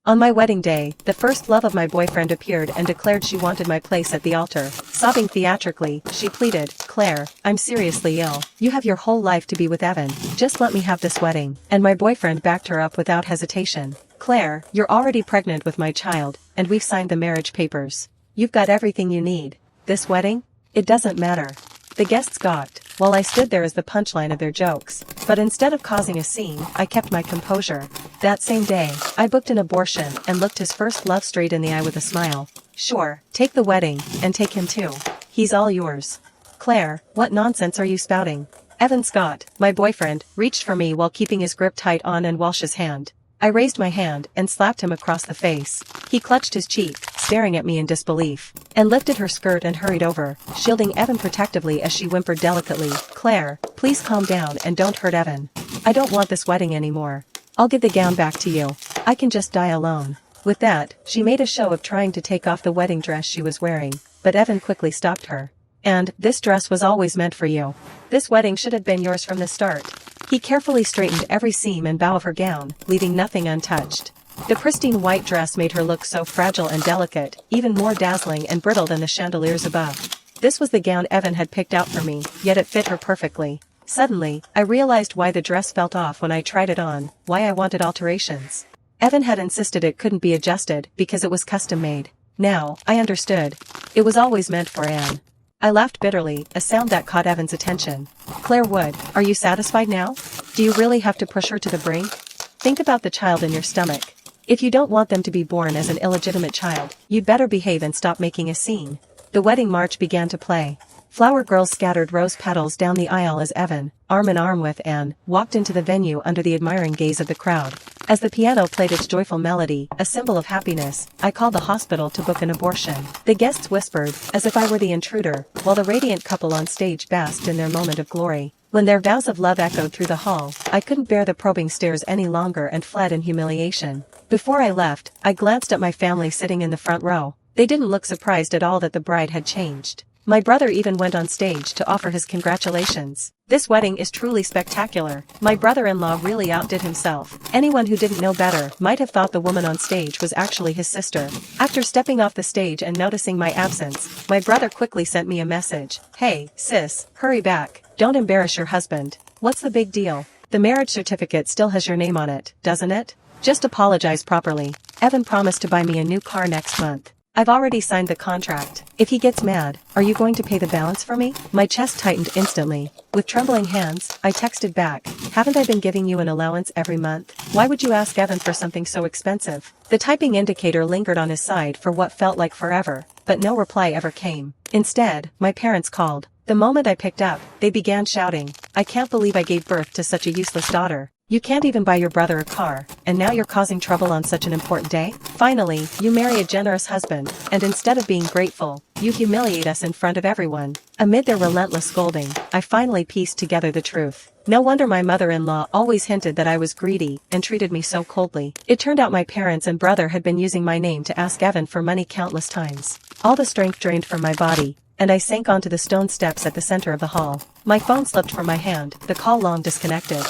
On my wedding day, the first love of my boyfriend appeared and declared she wanted my place at the altar. Sobbing theatrically, she pleaded, "Claire, I'm seriously ill. You have your whole life to be with Evan. Just let me have this wedding." And my boyfriend backed her up without hesitation. "Claire, you're already pregnant with my child, and we've signed the marriage papers. You've got everything you need. This wedding? It doesn't matter." The guests gawked, while I stood there as the punchline of their jokes. But instead of causing a scene, I kept my composure. That same day, I booked an abortion and looked his first love straight in the eye with a smile. "Sure, take the wedding, and take him too. He's all yours." "Claire, what nonsense are you spouting?" Evan Scott, my boyfriend, reached for me while keeping his grip tight on and Walsh's hand. I raised my hand and slapped him across the face. He clutched his cheek, staring at me in disbelief, and lifted her skirt and hurried over, shielding Evan protectively as she whimpered delicately, "Claire, please calm down and don't hurt Evan. I don't want this wedding anymore. I'll give the gown back to you. I can just die alone." With that, she made a show of trying to take off the wedding dress she was wearing, but Evan quickly stopped her. "And, this dress was always meant for you. This wedding should have been yours from the start." He carefully straightened every seam and bow of her gown, leaving nothing untouched. The pristine white dress made her look so fragile and delicate, even more dazzling and brittle than the chandeliers above. This was the gown Evan had picked out for me, yet it fit her perfectly. Suddenly, I realized why the dress felt off when I tried it on, why I wanted alterations. Evan had insisted it couldn't be adjusted because it was custom-made. Now, I understood. It was always meant for Anne. I laughed bitterly, a sound that caught Evan's attention. "Claire Wood, are you satisfied now? Do you really have to push her to the brink? Think about the child in your stomach. If you don't want them to be born as an illegitimate child, you'd better behave and stop making a scene." The wedding march began to play. Flower girls scattered rose petals down the aisle as Evan, arm in arm with Anne, walked into the venue under the admiring gaze of the crowd. As the piano played its joyful melody, a symbol of happiness, I called the hospital to book an abortion. The guests whispered, as if I were the intruder, while the radiant couple on stage basked in their moment of glory. When their vows of love echoed through the hall, I couldn't bear the probing stares any longer and fled in humiliation. Before I left, I glanced at my family sitting in the front row. They didn't look surprised at all that the bride had changed. My brother even went on stage to offer his congratulations. "This wedding is truly spectacular. My brother-in-law really outdid himself." Anyone who didn't know better might have thought the woman on stage was actually his sister. After stepping off the stage and noticing my absence, my brother quickly sent me a message. "Hey, sis, hurry back. Don't embarrass your husband." "What's the big deal? The marriage certificate still has your name on it, doesn't it? Just apologize properly. Evan promised to buy me a new car next month. I've already signed the contract. If he gets mad, are you going to pay the balance for me?" My chest tightened instantly. With trembling hands, I texted back, "Haven't I been giving you an allowance every month? Why would you ask Evan for something so expensive?" The typing indicator lingered on his side for what felt like forever, but no reply ever came. Instead, my parents called. The moment I picked up, they began shouting, "I can't believe I gave birth to such a useless daughter. You can't even buy your brother a car, and now you're causing trouble on such an important day? Finally, you marry a generous husband, and instead of being grateful, you humiliate us in front of everyone." Amid their relentless scolding, I finally pieced together the truth. No wonder my mother-in-law always hinted that I was greedy and treated me so coldly. It turned out my parents and brother had been using my name to ask Evan for money countless times. All the strength drained from my body, and I sank onto the stone steps at the center of the hall. My phone slipped from my hand, the call long disconnected.